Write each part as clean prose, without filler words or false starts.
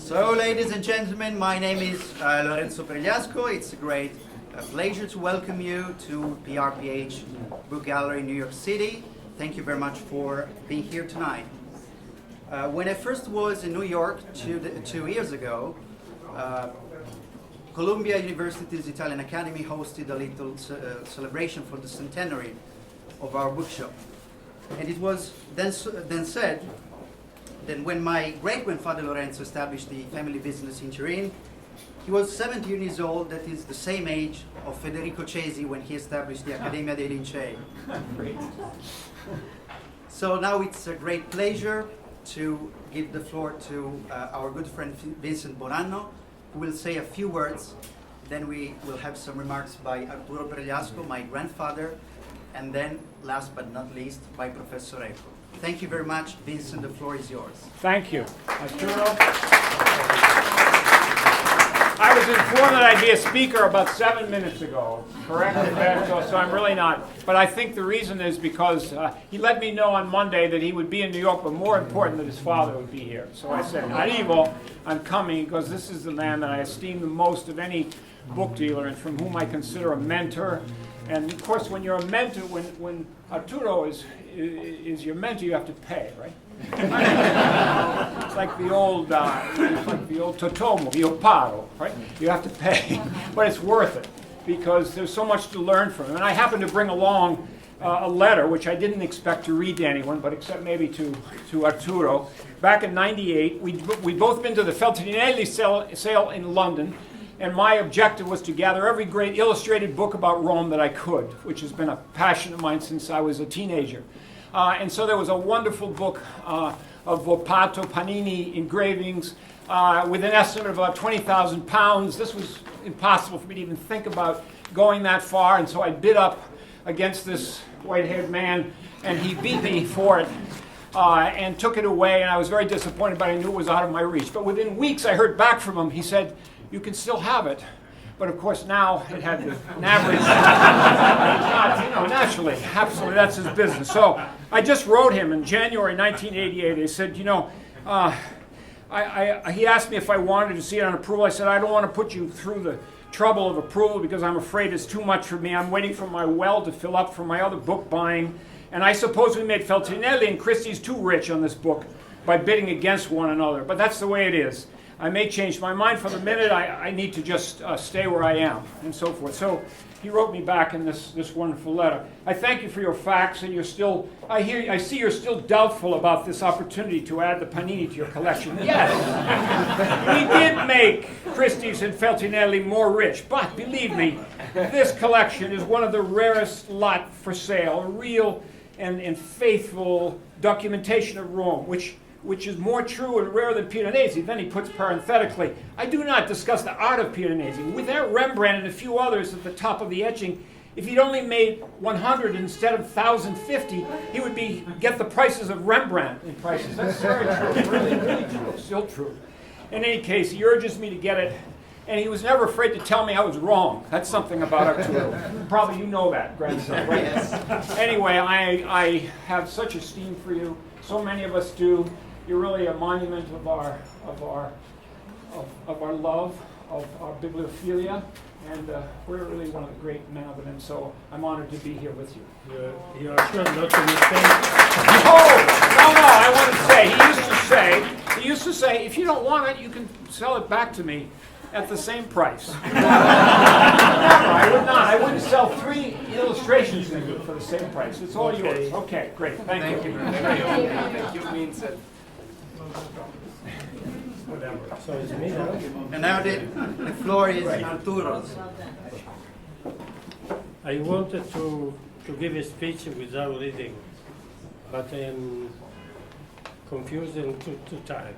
So, ladies and gentlemen, my name is Arturo Pregliasco. It's a great pleasure to welcome you to PRPH Book Gallery in New York City. Thank you very much for being here tonight. When I first was in New York 2 years ago, Columbia University's Italian Academy hosted a little celebration for the centenary of our bookshop. And it was then said that when my great-grandfather Lorenzo established the family business in Turin, he was 17 years old. That is the same age of Federico Cesi when he established the Accademia dei Lincei. So now it's a great pleasure to give the floor to our good friend Vincent Buonanno, who will say a few words. Then we will have some remarks by Arturo Pregliasco, my grandfather, and then, last but not least, by Professor Eco. Thank you very much. Vincent, the floor is yours. Thank you, Arturo. I was informed that I'd be a speaker about 7 minutes ago, correct, Umberto? So I'm really not. But I think the reason is because he let me know on Monday that he would be in New York, but more important that his father would be here. So I said, Arrivo, I'm coming, because this is the man that I esteem the most of any book dealer and from whom I consider a mentor. And of course, when you're a mentor, when Arturo is your mentor, you have to pay, right? It's like the old Totomo, io paro, right? You have to pay, but it's worth it because there's so much to learn from him. And I happen to bring along a letter, which I didn't expect to read to anyone, but except maybe to Arturo. Back in '98, we'd both been to the Feltrinelli sale in London. And my objective was to gather every great illustrated book about Rome that I could, which has been a passion of mine since I was a teenager. And so there was a wonderful book of Volpato Panini engravings with an estimate of about 20,000 pounds. This was impossible for me to even think about going that far, and so I bid up against this white-haired man, and he beat me for it. And took it away, and I was very disappointed, but I knew it was out of my reach. But within weeks, I heard back from him. He said, "You can still have it." But of course, now it had an average. Not, naturally, absolutely, that's his business. So I just wrote him in January 1988. I said, he asked me if I wanted to see it on approval. I said, I don't want to put you through the trouble of approval because I'm afraid it's too much for me. I'm waiting for my well to fill up for my other book buying. And I suppose we made Feltrinelli and Christie's too rich on this book by bidding against one another. But that's the way it is. I may change my mind for the minute. I need to just stay where I am, and so forth. So he wrote me back in this wonderful letter. I thank you for your facts, and I see you're still doubtful about this opportunity to add the Panini to your collection. Yes, we did make Christie's and Feltrinelli more rich, but believe me, this collection is one of the rarest lot for sale, a real and faithful documentation of Rome, which which is more true and rare than Piranesi. Then he puts parenthetically, I do not discuss the art of Piranesi. Without Rembrandt and a few others at the top of the etching, if he'd only made 100 instead of 1,050, he would get the prices of Rembrandt in prices. That's very true, really true, still true. In any case, he urges me to get it, and he was never afraid to tell me I was wrong. That's something about Arturo. Probably you know that, grandson, right? Yes. Anyway, I have such esteem for you. So many of us do. You're really a monument of our love, of our bibliophilia, and we're really one of the great men of it. And so I'm honored to be here with you. You are sure not to mistake? Oh no! I want to say he used to say, if you don't want it, you can sell it back to me at the same price. Never, I would not. I wouldn't sell 3 illustrations to you for the same price. It's all yours. Okay, great. Thank you. Thank you, Vincent. Whatever. So it's me now? And now the floor is Arturo's. I wanted to give a speech without reading, but I am confused and too tired,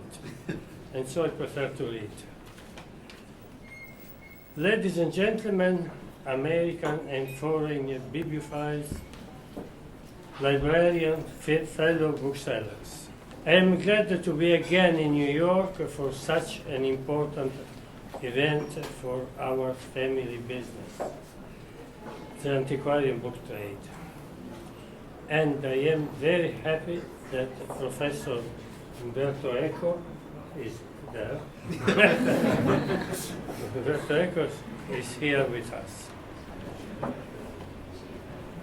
and so I prefer to read. Ladies and gentlemen, American and foreign bibliophiles, librarians, fellow booksellers, I am glad to be again in New York for such an important event for our family business, the antiquarian book trade. And I am very happy that Professor Umberto Eco is there. Umberto Eco is here with us.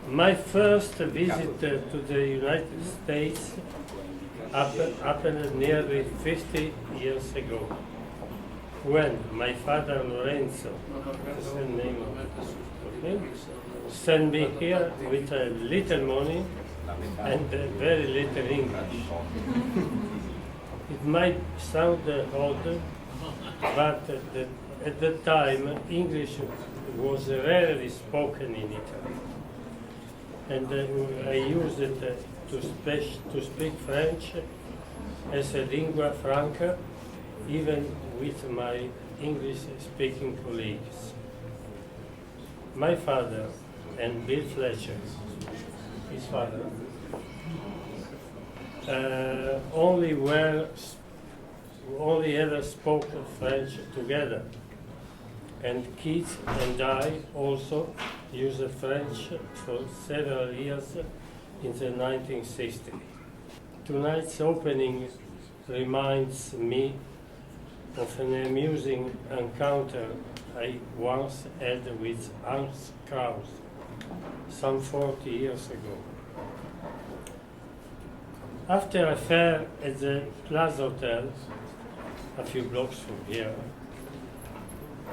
My first visit to the United States happened nearly 50 years ago, when my father Lorenzo, that's the name of him, sent me here with a little money and very little English. It might sound odd, but at the time English was rarely spoken in Italy, and I used it to speak French as a lingua franca, even with my English-speaking colleagues. My father and Bill Fletcher, his father, only ever spoke French together, and Keith and I also used French for several years in the 1960s. Tonight's opening reminds me of an amusing encounter I once had with Hans Kraus some 40 years ago. After a fair at the Plaza Hotel, a few blocks from here,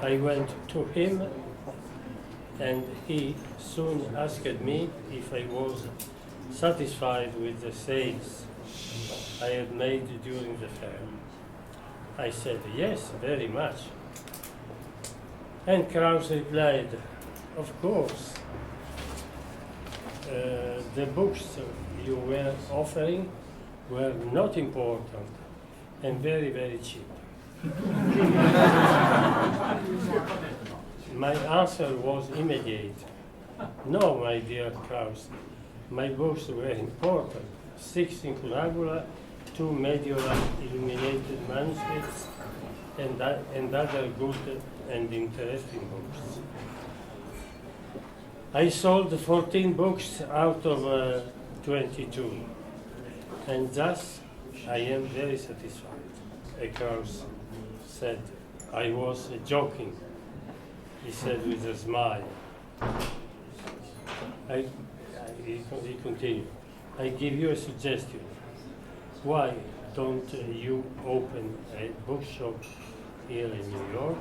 I went to him, and he soon asked me if I was satisfied with the sales I had made during the fair. I said, yes, very much. And Kraus replied, of course. The books you were offering were not important and very, very cheap. My answer was immediate. No, my dear Kraus, my books were important. 6 incunabula, 2 medulla illuminated manuscripts, and other good and interesting books. I sold 14 books out of 22, and thus I am very satisfied. Kraus said, I was joking, he said with a smile. He continued, I give you a suggestion. Why don't you open a bookshop here in New York?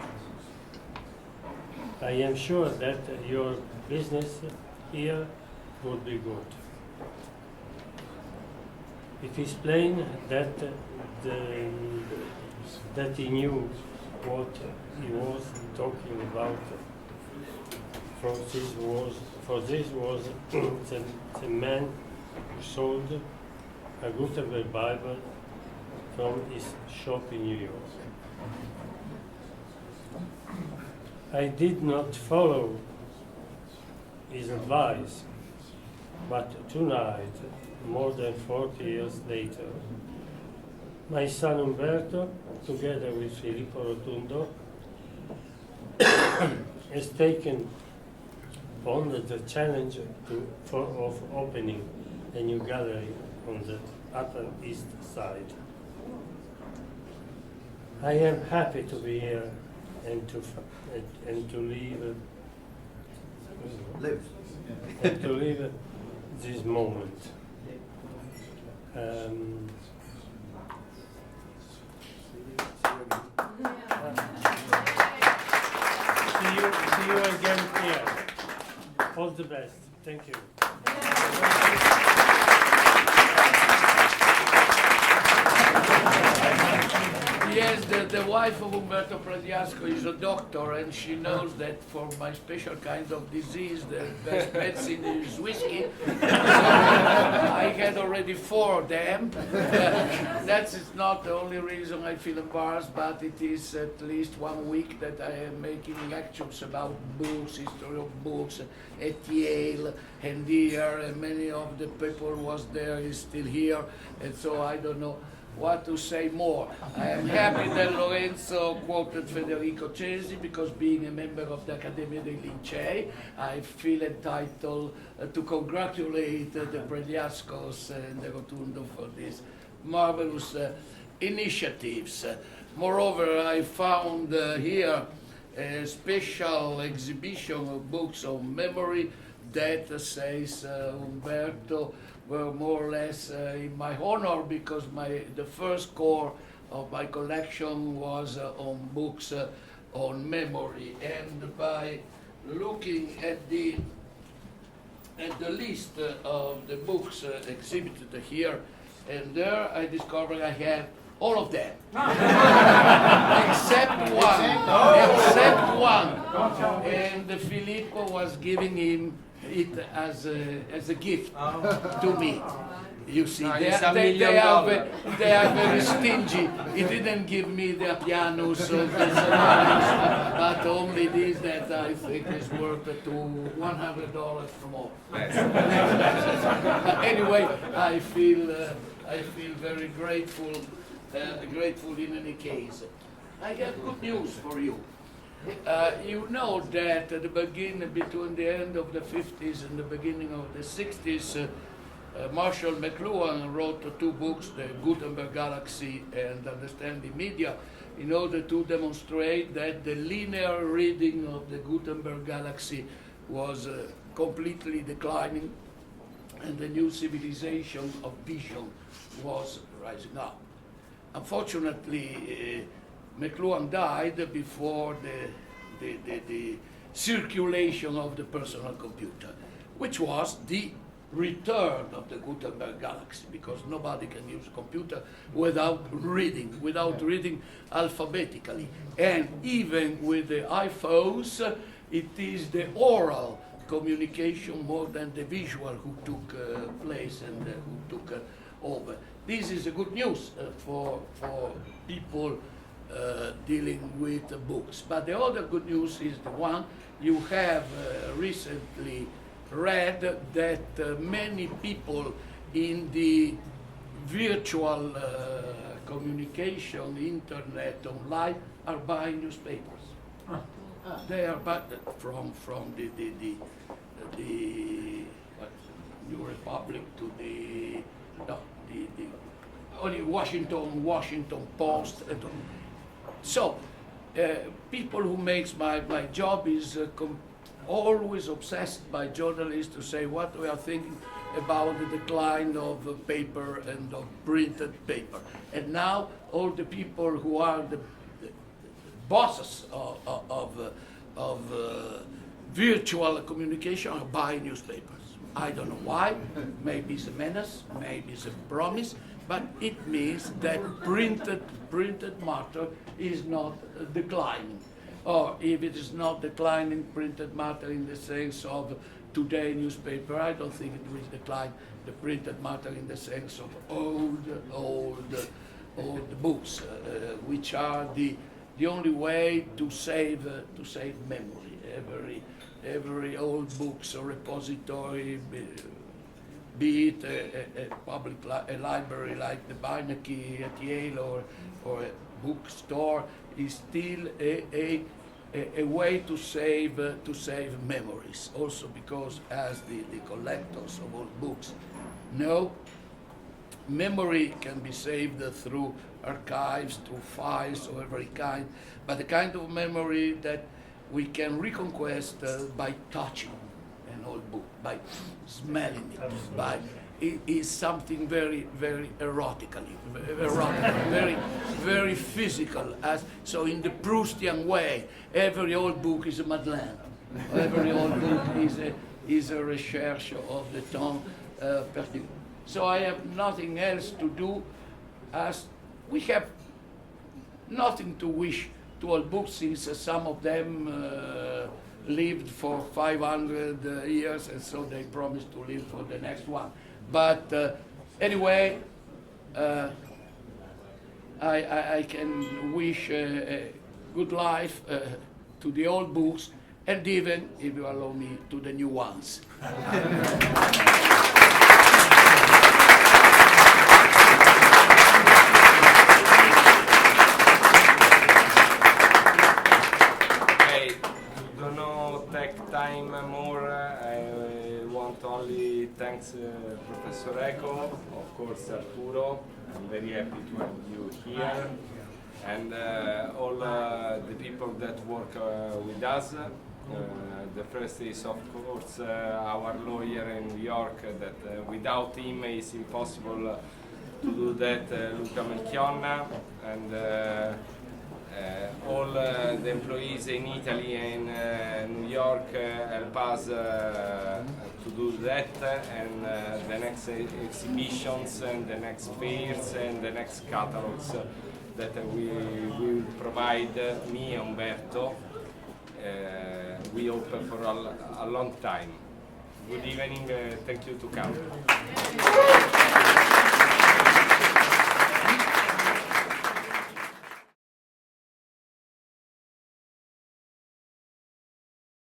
I am sure that your business here would be good. It is plain that that he knew what he was talking about. For this was the man who sold a Gutenberg Bible from his shop in New York. I did not follow his advice, but tonight, more than 40 years later, my son Umberto, together with Filippo Rotundo, has taken on the challenge of opening a new gallery on the Upper East Side. I am happy to be here and to live Live. and to live this moment. See you again here. All the best. Thank you. Yes, the wife of Umberto Pregliasco is a doctor, and she knows that for my special kind of disease, the best medicine is whiskey. So I had already 4 of them. That is not the only reason I feel embarrassed, but it is at least 1 week that I am making lectures about books, history of books, at Yale and here, and many of the people was there is still here, and so I don't know what to say more. I am happy that Lorenzo quoted Federico Cesi, because being a member of the Accademia dei Lincei, I feel entitled to congratulate the Pregliascos and the Rotundo for these marvelous initiatives. Moreover, I found here a special exhibition of books on memory that says Umberto were more or less in my honor, because the first core of my collection was on books on memory. And by looking at the list of the books exhibited here and there, I discovered I have all of them, except one. And Filippo was giving him it as a gift to me. You see, they are very stingy. He didn't give me the Appianus or the Solaris, but only this that I think is worth to $100 more. Anyway, I feel very grateful in any case. I have good news for you. You know that at the beginning, between the end of the 50s and the beginning of the 60s, Marshall McLuhan wrote 2 books, The Gutenberg Galaxy and Understanding Media, in order to demonstrate that the linear reading of the Gutenberg Galaxy was completely declining, and the new civilization of vision was rising up. Unfortunately, McLuhan died before the circulation of the personal computer, which was the return of the Gutenberg Galaxy, because nobody can use a computer without reading alphabetically. And even with the iPhones, it is the oral communication more than the visual who took place and who took over. This is a good news for people dealing with books. But the other good news is the one you have recently read, that many people in the virtual communication, internet, online, are buying newspapers. They are buying from the New Republic to the only Washington Post. So people who makes my job is always obsessed by journalists to say what we are thinking about the decline of paper and of printed paper. And now all the people who are the bosses of virtual communication are buying newspapers. I don't know why. Maybe it's a menace, maybe it's a promise, but it means that printed matter is not declining. Or if it is not declining printed matter in the sense of today newspaper, I don't think it will decline the printed matter in the sense of old old books, which are the only way to save memory. Every old books or repository, be it a public a library like the Beinecke at Yale or a bookstore, is still a way to save memories. Also because, as the collectors of old books know, memory can be saved through archives, through files of every kind, but the kind of memory that we can reconquest by touching an old book, by smelling it, it is something very, very erotic, very physical. So in the Proustian way, every old book is a Madeleine. Every old book is a recherche of the temps perdu. So I have nothing else to do, as we have nothing to wish to old books, since some of them lived for 500 years, and so they promised to live for the next one. But anyway, I can wish a good life to the old books, and even, if you allow me, to the new ones. Take time more. I want only thanks Professor Eco, of course Arturo. I'm very happy to have you here, and all the people that work with us. The first is of course our lawyer in New York, that without him it's impossible to do that, Luca Melchionna, and all the employees in Italy and New York help us to do that, and the next exhibitions and the next fairs and the next catalogs that we will provide, me and Umberto, we hope for a long time. Good evening, thank you to come.